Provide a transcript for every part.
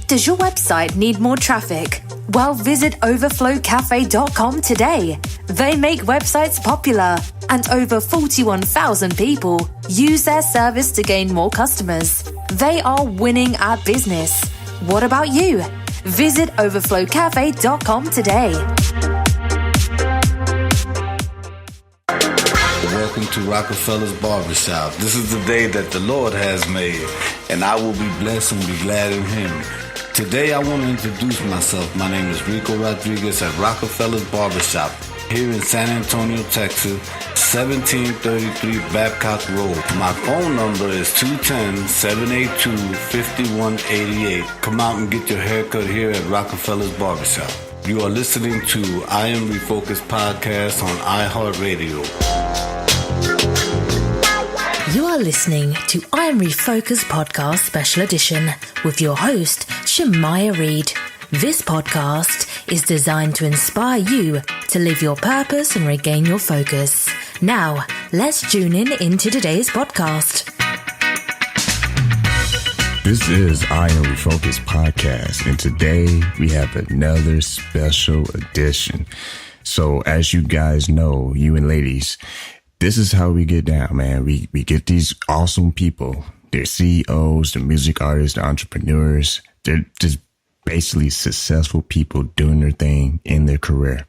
Does your website need more traffic? Well, visit overflowcafe.com today. They make websites popular, and over 41,000 people use their service to gain more customers. They are winning at business. What about you? Visit overflowcafe.com today. Welcome to Rockefeller's Barbershop. This is the day that the Lord has made, and I will be blessed and be glad in Him. Today I want to introduce myself. My name is Rico Rodriguez at Rockefeller's Barbershop here in San Antonio, Texas, 1733 Babcock Road. My phone number is 210-782-5188. Come out and get your haircut here at Rockefeller's Barbershop. You are listening to I Am Refocused podcast on iHeartRadio. You are listening to I Am Refocused podcast special edition with your host, Shemaya Reed. This podcast is designed to inspire you to live your purpose and regain your focus. Now, let's tune into today's podcast. This is I Am Refocused podcast, and today we have another special edition. So, as you guys know, you and ladies, this is how we get down, man. We get these awesome people. They're CEOs, they're music artists, they're entrepreneurs. They're just basically successful people doing their thing in their career.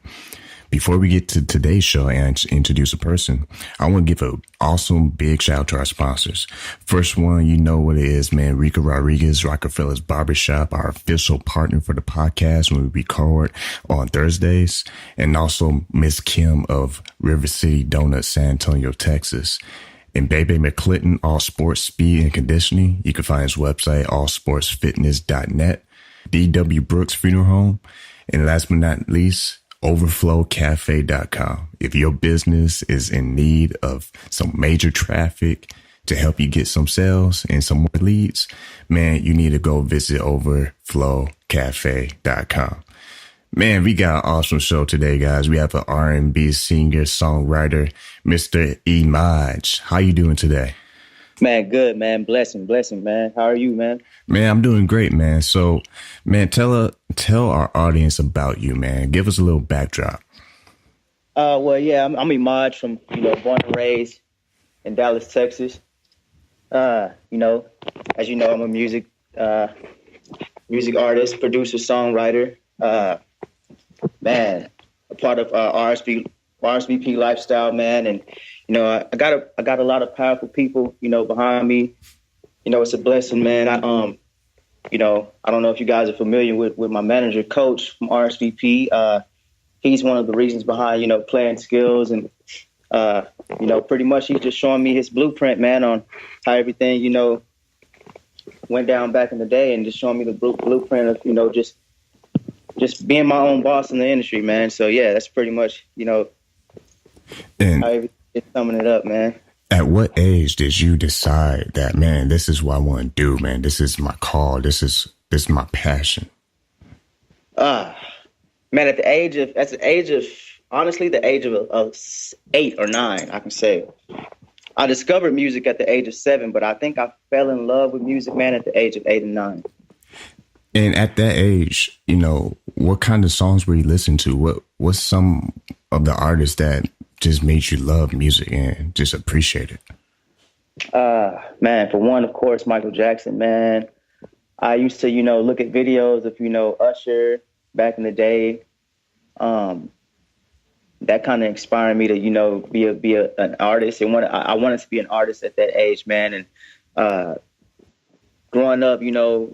Before we get to today's show and introduce a person, I want to give an awesome big shout out to our sponsors. First one, you know what it is, man. Rico Rodriguez, Rockefeller's Barbershop, our official partner for the podcast when we record on Thursdays. And also Miss Kim of River City Donuts, San Antonio, Texas. And Bebe McClinton, All Sports Speed and Conditioning. You can find his website, allsportsfitness.net. D.W. Brooks Funeral Home. And last but not least, overflowcafe.com. If your business is in need of some major traffic to help you get some sales and some more leads, man, you need to go visit overflowcafe.com. Man, we got an awesome show today, guys. We have an R&B singer, songwriter, Mr. Imaj. How you doing today? Man, good, man. Blessing, man. How are you, man? Man, I'm doing great, man. So, man, tell our audience about you, man. Give us a little backdrop. Well, yeah, I'm Imaj from, born and raised in Dallas, Texas. As you know, I'm a music artist, producer, songwriter. Man, a part of RSVP lifestyle, man, and I got a lot of powerful people, behind me. It's a blessing, man. I don't know if you guys are familiar with my manager, Coach from RSVP. He's one of the reasons behind, playing skills, and pretty much he's just showing me his blueprint, man, on how everything, went down back in the day, and just showing me the blueprint of, just being my own boss in the industry, man. So yeah, that's pretty much, and how everything is summing it up, man. At what age did you decide that, man, this is what I want to do, man? This is my call. This is my passion. Man, at the age of honestly, the age of 8 or 9, I can say. I discovered music at the age of 7, but I think I fell in love with music, man, at the age of 8 and 9. And at that age, what kind of songs were you listening to? What's some of the artists that just made you love music and just appreciate it? Man, for one, of course, Michael Jackson, man. I used to, look at videos of, Usher back in the day. That kind of inspired me to, be an artist. And I wanted to be an artist at that age, man. And growing up,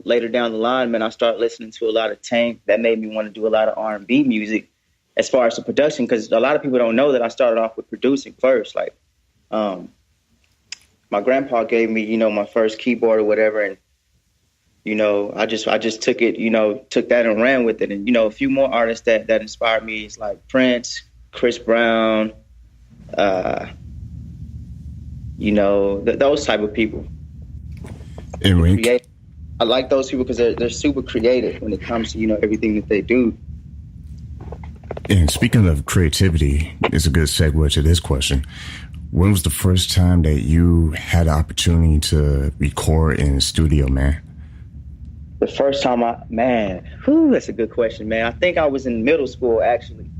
later down the line, man, I started listening to a lot of Tank. That made me want to do a lot of R&B music as far as the production, because a lot of people don't know that I started off with producing first. Like, my grandpa gave me, my first keyboard or whatever, and I just took it, took that and ran with it. And a few more artists that inspired me is like Prince, Chris Brown, those type of people. And I like those people because they're super creative when it comes to everything that they do. And speaking of creativity, it's a good segue to this question. When was the first time that you had the opportunity to record in the studio, man? The first time that's a good question, man. I think I was in middle school, actually.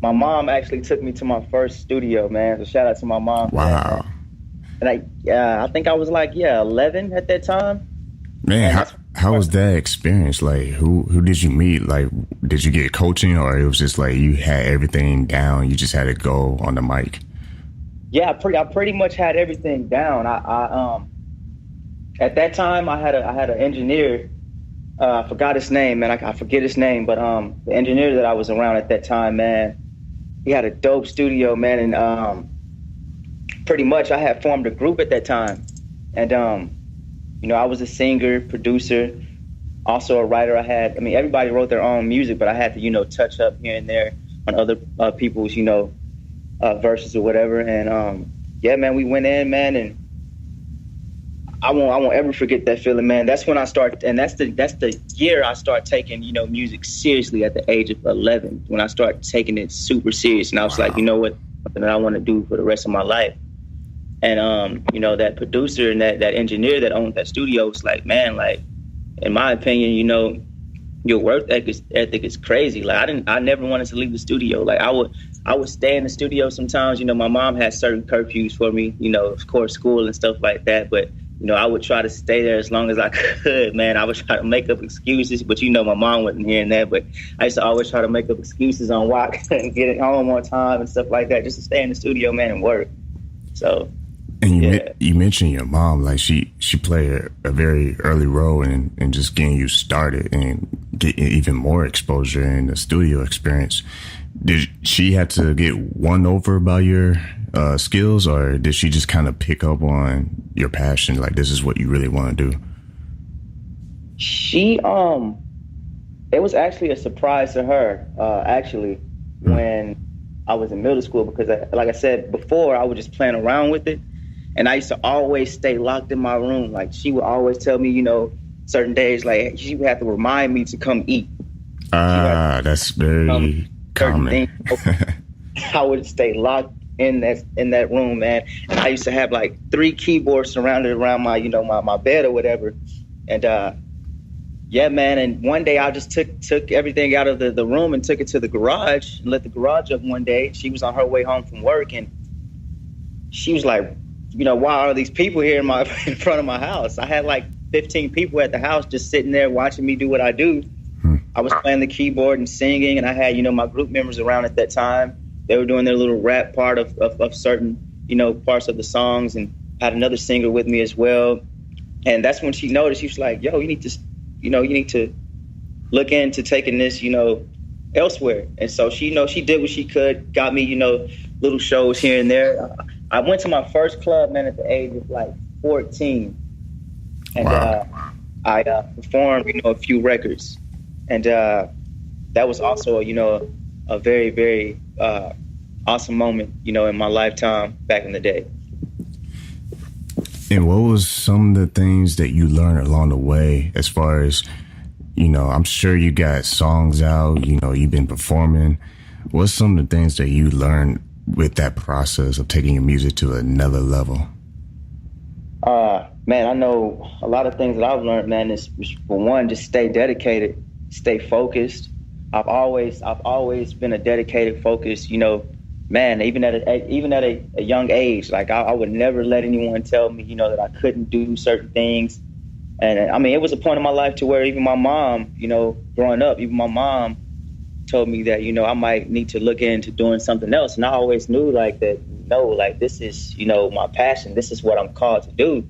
My mom actually took me to my first studio, man. So shout out to my mom. Wow. And I think I was like, 11 at that time. Man, how was that experience? Like, who did you meet? Like, did you get coaching, or it was just like you had everything down, you just had to go on the mic? Yeah, I pretty much had everything down. I at that time I had an engineer. I forgot his name, man. I forget his name, but the engineer that I was around at that time, man, he had a dope studio, man, and pretty much I had formed a group at that time, and I was a singer, producer, also a writer. Everybody wrote their own music, but I had to, touch up here and there on other people's, verses or whatever. And man, we went in, man, and I won't ever forget that feeling, man. That's when I started, and that's the year I started taking, music seriously at the age of 11, when I started taking it super serious. And I was like, you know what, something that I want to do for the rest of my life. And, that producer and that engineer that owned that studio was like, man, like, in my opinion, your work ethic is crazy. Like, I never wanted to leave the studio. Like, I would stay in the studio sometimes. My mom had certain curfews for me, of course, school and stuff like that. But, I would try to stay there as long as I could, man. I would try to make up excuses, but my mom wasn't hearing that. But I used to always try to make up excuses on why I couldn't get it home on time and stuff like that, just to stay in the studio, man, and work. So. And you mentioned your mom, like she played a very early role in just getting you started and getting even more exposure in the studio experience. Did she have to get won over by your skills, or did she just kind of pick up on your passion? Like, this is what you really want to do? She, it was actually a surprise to her, when I was in middle school, because like I said before, I was just playing around with it. And I used to always stay locked in my room. Like, she would always tell me, certain days, like, she would have to remind me to come eat. That's very common. I would stay locked in that room, man. And I used to have like 3 keyboards surrounded around my, my bed or whatever. And man. And one day I just took everything out of the room and took it to the garage and let the garage up one day. She was on her way home from work, and she was like, why are these people here in front of my house? I had like 15 people at the house just sitting there watching me do what I do. I was playing the keyboard and singing, and I had, my group members around at that time. They were doing their little rap part of certain, parts of the songs, and had another singer with me as well. And that's when she noticed. She was like, yo, you need to look into taking this, elsewhere. And so she did what she could, got me, little shows here and there. I went to my first club, man, at the age of like 14. And I performed, a few records. And that was also, a very, very awesome moment, in my lifetime back in the day. And what was some of the things that you learned along the way, as far as, I'm sure you got songs out, you've been performing. What's some of the things that you learned with that process of taking your music to another level? Man, I know a lot of things that I've learned, man, is, for one, just stay dedicated, stay focused. I've always been a dedicated, focused, man, even at a young age. Like, I would never let anyone tell me, that I couldn't do certain things. And it was a point in my life to where even my mom, growing up, even my mom told me that, I might need to look into doing something else. And I always knew like that, no, like, this is, my passion. This is what I'm called to do.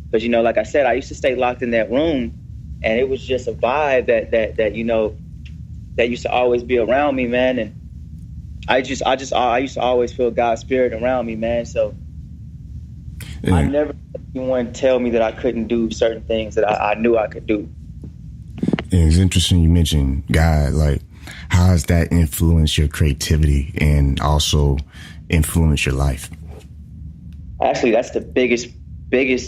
Because, like I said, I used to stay locked in that room, and it was just a vibe that used to always be around me, man. And I used to always feel God's spirit around me, man. So I never let anyone tell me that I couldn't do certain things that I knew I could do. And it's interesting you mentioned God. Like, how has that influenced your creativity and also influenced your life? Actually, that's the biggest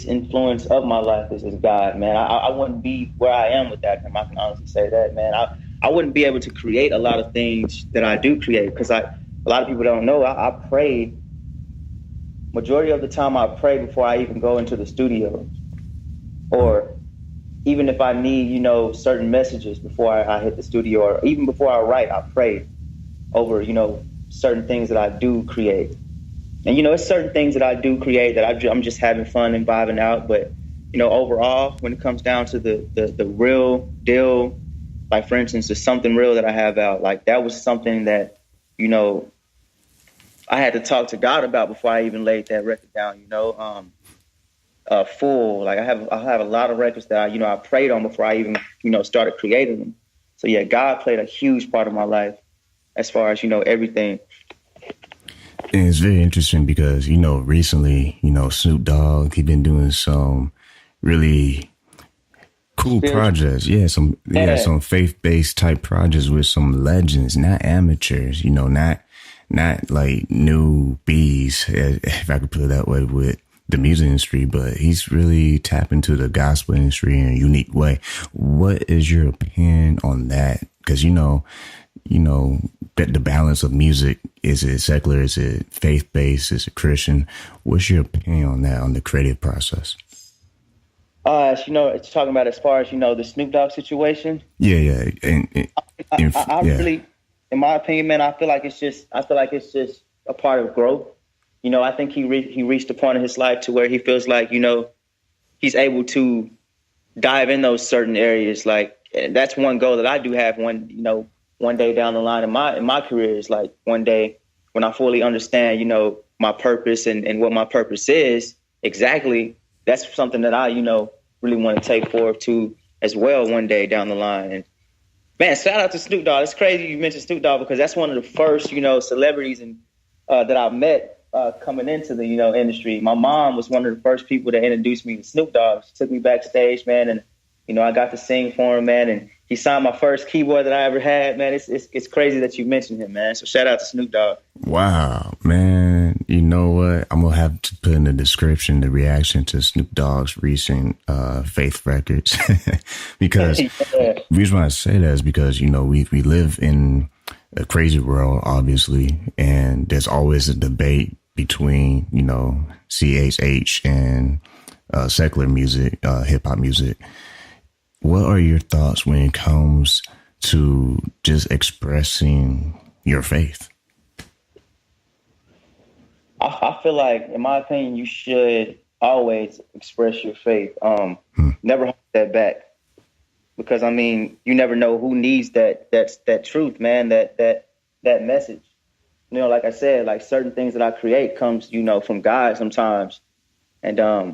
influence of my life is God, man. I wouldn't be where I am without him. I can honestly say that, man. I wouldn't be able to create a lot of things that I do create, because a lot of people don't know. I pray. Majority of the time I pray before I even go into the studio, or even if I need, you know, certain messages before I hit the studio, or even before I write, I pray over, you know, certain things that I do create. And, you know, it's certain things that I do create that I'm just having fun and vibing out. But, you know, overall, when it comes down to the real deal, like, for instance, the Something Real that I have out, like, that was something that, you know, I had to talk to God about before I even laid that record down, you know. Full, like, I have a lot of records that I prayed on before I even, you know, started creating them. So yeah, God played a huge part of my life as far as, you know, everything. And it's very interesting because, you know, recently, you know, Snoop Dogg, he been doing some really cool projects. Yeah, some faith-based type projects with some legends, not amateurs, you know, not like newbies, if I could put it that way, with the music industry, but he's really tapped into the gospel industry in a unique way. What is your opinion on that? Because, you know, the balance of music, is it secular? Is it faith-based? Is it Christian? What's your opinion on that, on the creative process? You know, it's talking about as far as, you know, the Snoop Dogg situation. Yeah. I really, in my opinion, man, I feel like it's just a part of growth. You know, I think he reached a point in his life to where he feels like, you know, he's able to dive in those certain areas. Like, that's one goal that I do have one day down the line in my career, is like, one day when I fully understand, you know, my purpose and what my purpose is exactly, that's something that I, you know, really want to take forward to as well one day down the line. And man, shout out to Snoop Dogg. It's crazy you mentioned Snoop Dogg, because that's one of the first, you know, celebrities that I met coming into the, you know, industry. My mom was one of the first people that introduced me to Snoop Dogg. She took me backstage, man, and, you know, I got to sing for him, man, and he signed my first keyboard that I ever had, man. It's crazy that you mentioned him, man. So shout out to Snoop Dogg. Wow, man. You know what? I'm going to have to put in the description the reaction to Snoop Dogg's recent Faith records. Because the reason why I say that is because, you know, we live in a crazy world, obviously, and there's always a debate between, you know, CHH and secular music, hip hop music. What are your thoughts when it comes to just expressing your faith? I feel like, in my opinion, you should always express your faith. Never hold that back. Because, I mean, you never know who needs that truth, man, that message. You know, like I said, like, certain things that I create comes, you know, from God sometimes. And I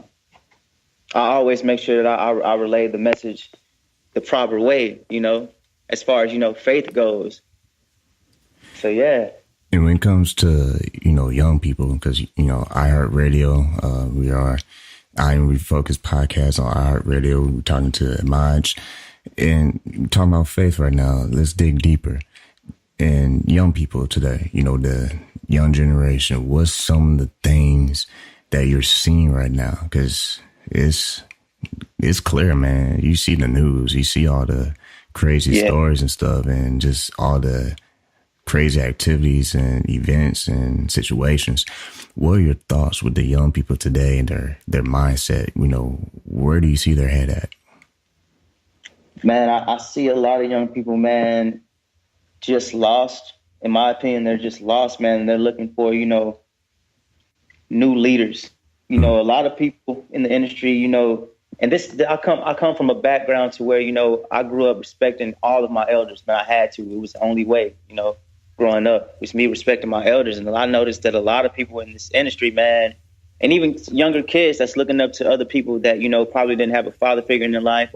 always make sure that I relay the message the proper way, you know, as far as, you know, faith goes. So, yeah. And when it comes to, you know, young people, because, you know, iHeartRadio, we are Refocused podcast on iHeartRadio. We're talking to Imaj. And we're talking about faith right now. Let's dig deeper. And young people today, you know, the young generation, what's some of the things that you're seeing right now? Because it's clear, man. You see the news, you see all the crazy stories and stuff, and just all the crazy activities and events and situations. What are your thoughts with the young people today and their mindset? You know, where do you see their head at? Man, I see a lot of young people, man, just lost. In my opinion, they're just lost, man. They're looking for, you know, new leaders. You know, a lot of people in the industry, you know, and I come from a background to where, you know, I grew up respecting all of my elders, man. I had to. It was the only way, you know, growing up, was me respecting my elders. And I noticed that a lot of people in this industry, man, and even younger kids that's looking up to other people that, you know, probably didn't have a father figure in their life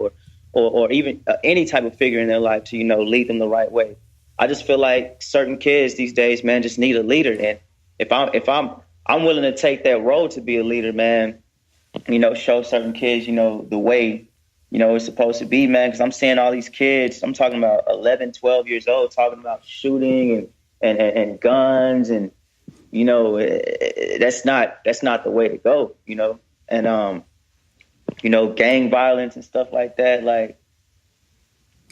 or even any type of figure in their life to, you know, lead them the right way. I just feel like certain kids these days, man, just need a leader. And if I'm willing to take that role to be a leader, man, you know, show certain kids, you know, the way, you know, it's supposed to be, man. Because I'm seeing all these kids, I'm talking about 11, 12 years old, talking about shooting and guns. And, you know, that's not the way to go, you know. And, you know, gang violence and stuff like that. Like,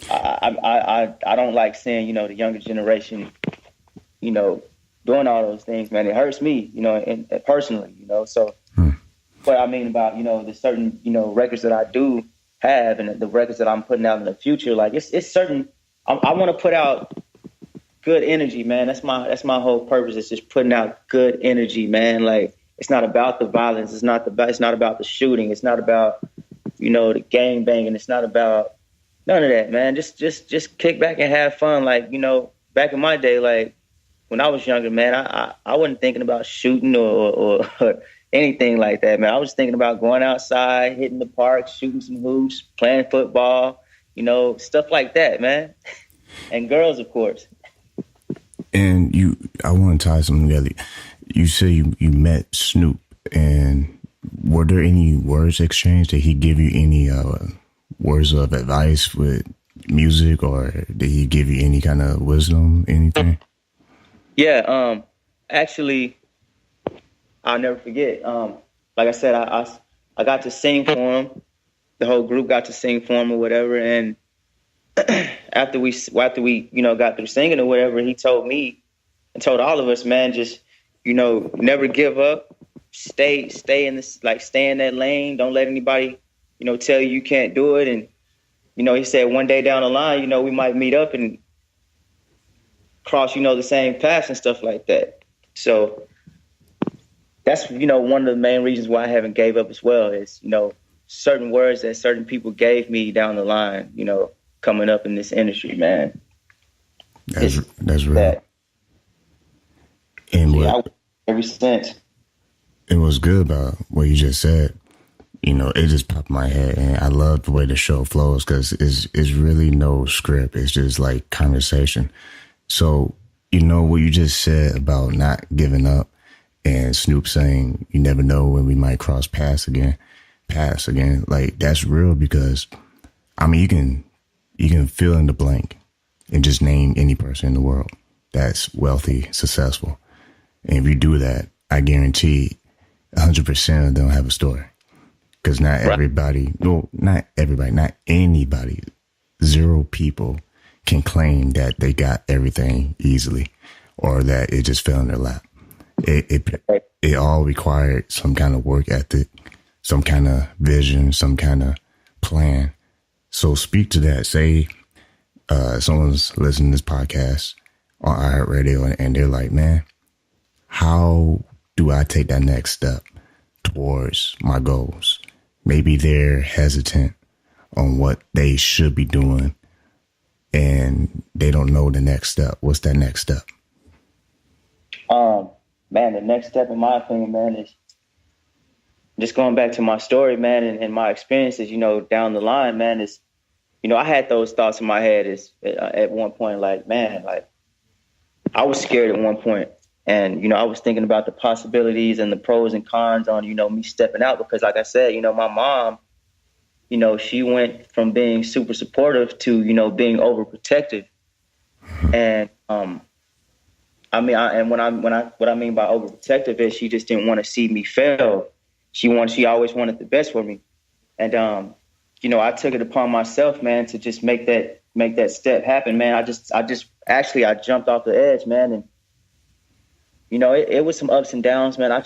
I don't like seeing, you know, the younger generation, you know, doing all those things, man. It hurts me, you know, and personally, you know. So what I mean about, you know, the certain, you know, records that I do, have and the records that I'm putting out in the future, like it's certain. I want to put out good energy, man. That's my whole purpose. It's just putting out good energy, man. Like, it's not about the violence. It's not about the shooting. It's not about, the gang banging. It's not about none of that, man. Just kick back and have fun. Like, back in my day, like when I was younger, man, I wasn't thinking about shooting or anything like that, man. I was thinking about going outside, hitting the park, shooting some hoops, playing football, stuff like that, man. And girls, of course. And I want to tie something together. You say you met Snoop, and were there any words exchanged? Did he give you any words of advice with music, or did he give you any kind of wisdom, anything? Yeah, actually, I'll never forget. Like I said, I got to sing for him. The whole group got to sing for him or whatever, and after we got through singing or whatever, he told me and told all of us, man, just never give up, stay in this, like, stay in that lane, don't let anybody tell you can't do it. And he said one day down the line, we might meet up and cross the same paths and stuff like that. So that's one of the main reasons why I haven't gave up as well, is certain words that certain people gave me down the line, coming up in this industry, man. That's real. And ever since. And what's good about what you just said, it just popped in my head, and I love the way the show flows, because it's really no script. It's just like conversation. So, what you just said about not giving up, and Snoop saying you never know when we might cross paths again. Like, that's real, because you can fill in the blank and just name any person in the world that's wealthy, successful. And if you do that, I guarantee 100% of them have a story. Because not anybody, 0 people can claim that they got everything easily, or that it just fell in their lap. It all required some kind of work ethic, some kind of vision, some kind of plan. So speak to that. Say someone's listening to this podcast on iHeartRadio, and they're like, man, how do I take that next step towards my goals? Maybe they're hesitant on what they should be doing, and they don't know the next step. What's that next step? Man, the next step, in my opinion, man, is just going back to my story, man, and my experiences, down the line, man, is, I had those thoughts in my head at one point, like, man, like, I was scared at one point. And, I was thinking about the possibilities and the pros and cons on, me stepping out, because, like I said, my mom, she went from being super supportive to, being overprotective. And, what I mean by overprotective is she just didn't want to see me fail. She always wanted the best for me. And, I took it upon myself, man, to just make that step happen, man. I jumped off the edge, man. And, it was some ups and downs, man. I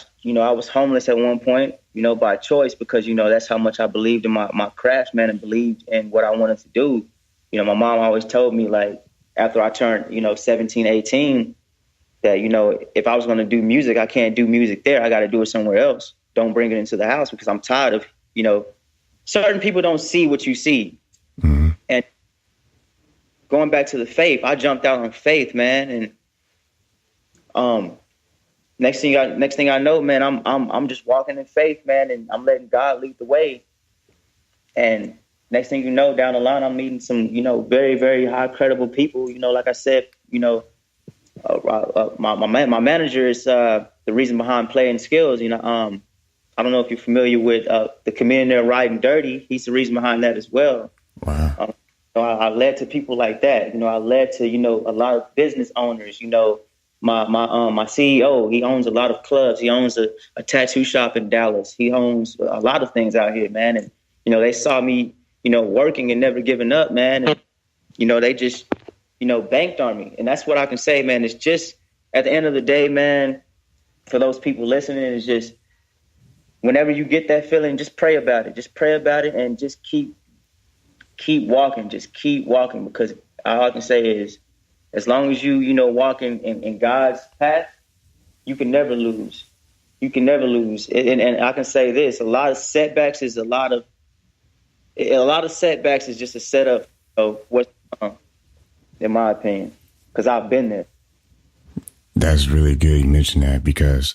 was homeless at one point, by choice, because, that's how much I believed in my craft, man, and believed in what I wanted to do. My mom always told me, like, after I turned, 17, 18, that, if I was going to do music, I can't do music there. I got to do it somewhere else. Don't bring it into the house, because I'm tired of, certain people don't see what you see. Mm-hmm. And going back to the faith, I jumped out on faith, man. And, next thing I know, man, I'm just walking in faith, man, and I'm letting God lead the way. And next thing you know, down the line, I'm meeting some, very, very high credible people. Like I said, my manager is the reason behind Playing Skills. I don't know if you're familiar with the comedian there, Riding Dirty. He's the reason behind that as well. Wow. I led to people like that. I led to a lot of business owners. My CEO, he owns a lot of clubs. He owns a tattoo shop in Dallas. He owns a lot of things out here, man. And, they saw me, working and never giving up, man. And, they just, banked on me. And that's what I can say, man. It's just, at the end of the day, man, for those people listening, it's just, whenever you get that feeling, just pray about it. Just pray about it and just keep keep walking, just keep walking, because all I can say is, as long as you know, walking in God's path, you can never lose. You can never lose. And I can say this: a lot of setbacks is just a setup of what's in my opinion, because I've been there. That's really good you mentioned that, because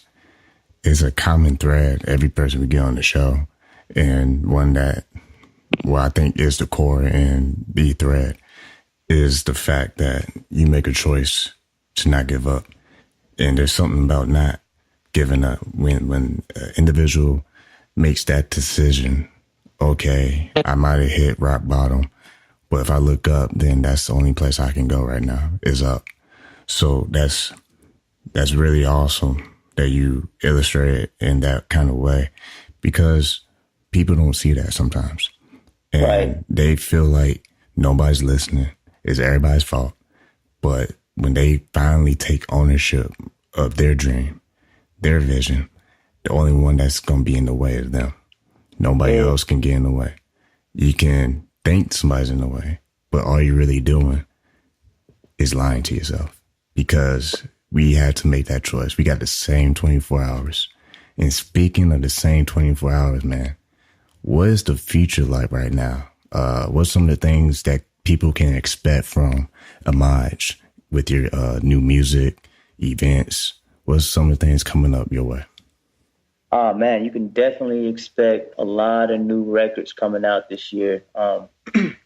it's a common thread every person we get on the show, and one that, well, I think is the core and the thread is the fact that you make a choice to not give up. And there's something about not giving up when an individual makes that decision. Okay, I might have hit rock bottom, but if I look up, then that's the only place I can go right now is up. So that's really awesome that you illustrate it in that kind of way, because people don't see that sometimes. And right. They feel like nobody's listening. It's everybody's fault. But when they finally take ownership of their dream, their vision, the only one that's going to be in the way is them. Nobody else can get in the way. You can think somebody's in the way, but all you're really doing is lying to yourself, because we had to make that choice. We got the same 24 hours. And speaking of the same 24 hours, man, what is the future like right now? What's some of the things that people can expect from Imaj with your new music, events? What's some of the things coming up your way? Oh, man, you can definitely expect a lot of new records coming out this year.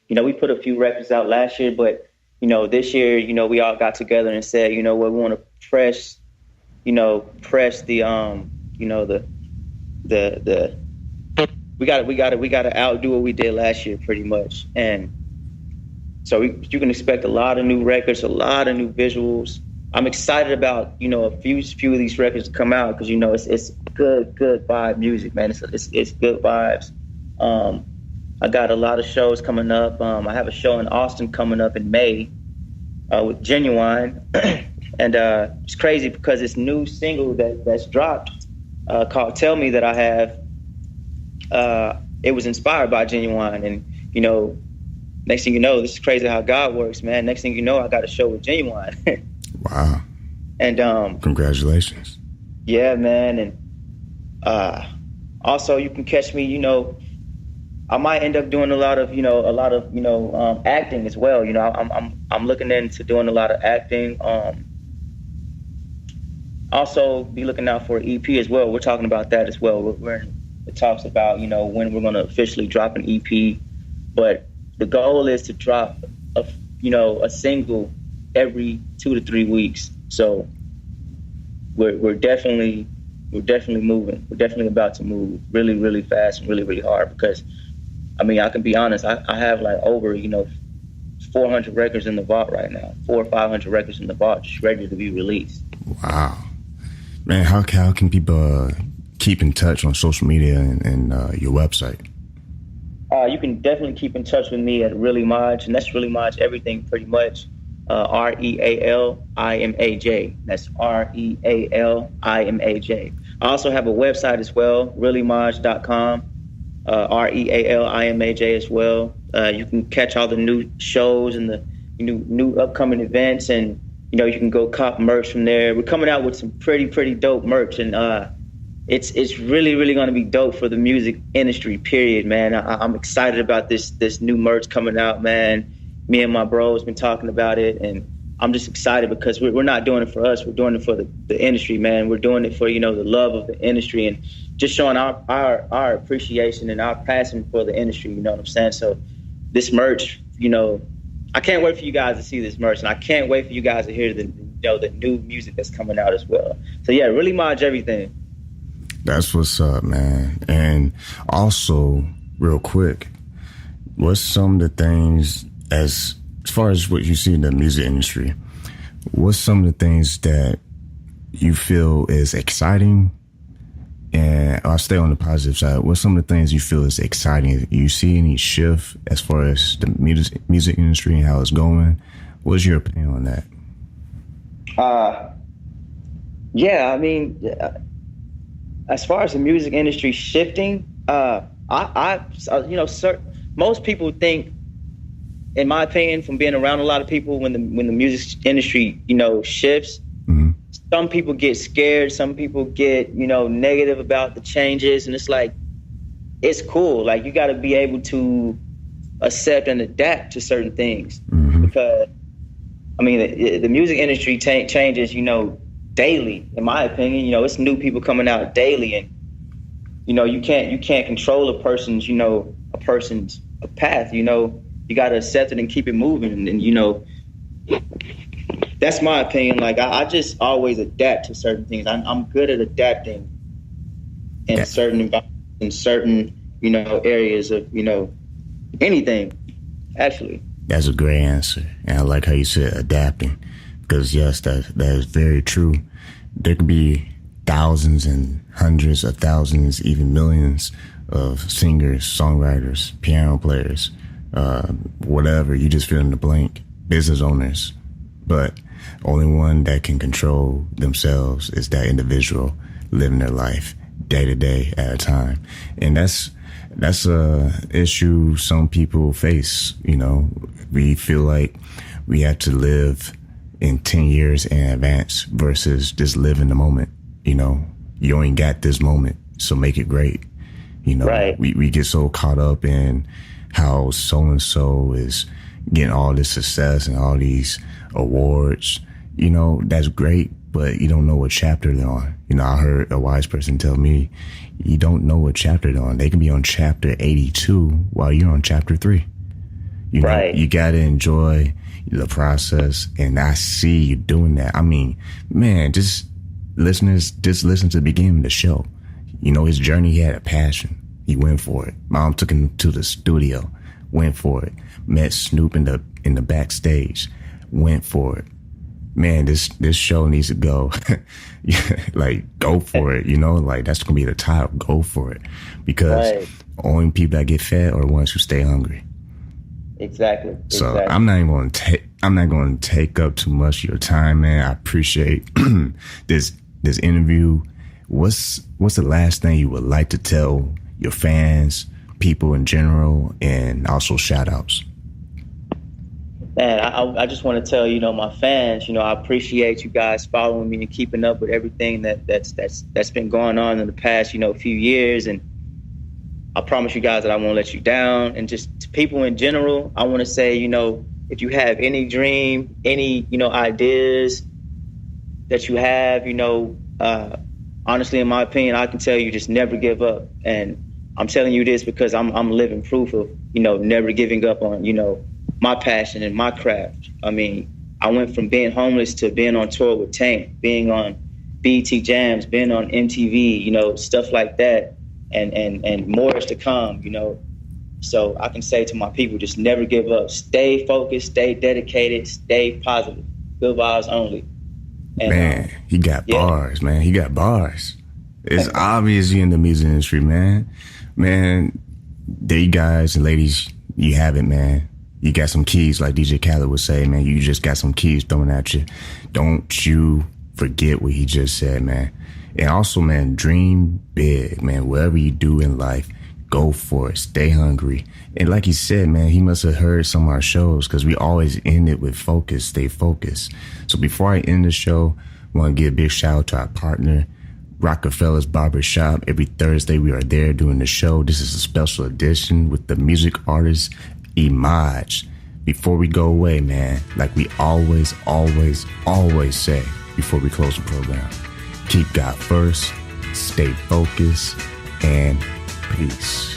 We put a few records out last year, but, this year, we all got together and said, we want to press the we got to outdo what we did last year pretty much. And so you can expect a lot of new records, a lot of new visuals. I'm excited about, a few of these records to come out, because, it's good vibe music, man. It's good vibes. I got a lot of shows coming up. I have a show in Austin coming up in May with Genuine. And it's crazy because this new single that's dropped called Tell Me that I have, it was inspired by Genuine. And, next thing you know, this is crazy how God works, man. Next thing you know, I got a show with Genuine. Wow. And congratulations. Yeah, man. And also you can catch me, I might end up doing a lot of acting as well. I'm looking into doing a lot of acting. Also be looking out for an EP as well. We're talking about that as well. We're in the talks about, when we're going to officially drop an EP. But the goal is to drop a single every 2 to 3 weeks. So we're definitely moving. We're definitely about to move really, really fast and really, really hard, because I can be honest, I have like over 400 records in the vault right now, 400 or 500 records in the vault just ready to be released. Wow, man. How can people keep in touch on social media and your website? You can definitely keep in touch with me at Really Imaj, and that's Really Imaj everything pretty much. RealImaj. That's RealImaj. I also have a website as well, realimaj.com. RealImaj as well. You can catch all the new shows and the new upcoming events, and you can go cop merch from there. We're coming out with some pretty dope merch, and it's really going to be dope for the music industry, period, man. I'm excited about this new merch coming out, man. Me and my bros been talking about it, and I'm just excited because we're not doing it for us. We're doing it for the industry, man. We're doing it for, the love of the industry and just showing our appreciation and our passion for the industry, you know what I'm saying? So this merch, I can't wait for you guys to see this merch, and I can't wait for you guys to hear the new music that's coming out as well. So yeah, Really Imaj everything. That's what's up, man. And also, real quick, what's some of the things, as far as what you see in the music industry, what's some of the things that you feel is exciting? And I'll stay on the positive side. What's some of the things you feel is exciting? You see any shift as far as the music industry and how it's going? What's your opinion on that? As far as the music industry shifting, most people think in my opinion, from being around a lot of people, when the music industry, shifts, some people get scared, some people get, negative about the changes, and it's like, it's cool. Like, you got to be able to accept and adapt to certain things, because I mean, the music industry changes, daily. In my opinion, it's new people coming out daily, and you can't control a person's path. You got to accept it and keep it moving, and that's my opinion. Like, I just always adapt to certain things. I'm good at adapting in certain environments, in certain areas of anything, actually. That's a great answer, and I like how you said adapting, because yes, that is very true. There could be thousands and hundreds of thousands, even millions of singers, songwriters, piano players, whatever, you just fill in the blank, business owners, but only one that can control themselves is that individual living their life day to day at a time. And that's a issue some people face. We feel like we have to live in 10 years in advance versus just live in the moment. You only got this moment, so make it great. Right. We get so caught up in how so-and-so is getting all this success and all these awards. That's great, but you don't know what chapter they're on. I heard a wise person tell me, you don't know what chapter they're on. They can be on chapter 82 while you're on chapter 3. Right. You got to enjoy the process, and I see you doing that. I mean, man, just listen to the beginning of the show. His journey, he had a passion. He went for it. Mom took him to the studio, went for it. Met Snoop in the backstage, went for it. Man, this show needs to go. Like, go for it, like, that's gonna be the title, go for it, because only people that get fed are the ones who stay hungry. Exactly. So I'm not going to take up too much of your time, man. I appreciate this interview. What's the last thing you would like to tell your fans, people in general, and also shout outs? Man, I just want to tell, my fans, I appreciate you guys following me and keeping up with everything that's been going on in the past, few years. And I promise you guys that I won't let you down. And just to people in general, I want to say, if you have any dream, any, ideas that you have, honestly, in my opinion, I can tell you, just never give up. And I'm telling you this because I'm living proof of, never giving up on, my passion and my craft. I mean, I went from being homeless to being on tour with Tank, being on BET Jams, being on MTV, stuff like that, and more is to come, So I can say to my people, just never give up. Stay focused, stay dedicated, stay positive. Good vibes only. And, man, he got bars, man. He got bars. It's obvious you in the music industry, man. Man, there you guys and ladies, you have it, man. You got some keys, like DJ Khaled would say, man. You just got some keys thrown at you. Don't you forget what he just said, man. And also, man, dream big, man. Whatever you do in life, go for it. Stay hungry. And like he said, man, he must have heard some of our shows, because we always end it with focus, stay focused. So before I end the show, I want to give a big shout out to our partner, Rockefeller's Barbershop. Every Thursday we are there doing the show. This is a special edition with the music artist Imaj. Before we go away, man, like we always say before we close the program, keep God first, stay focused, and peace.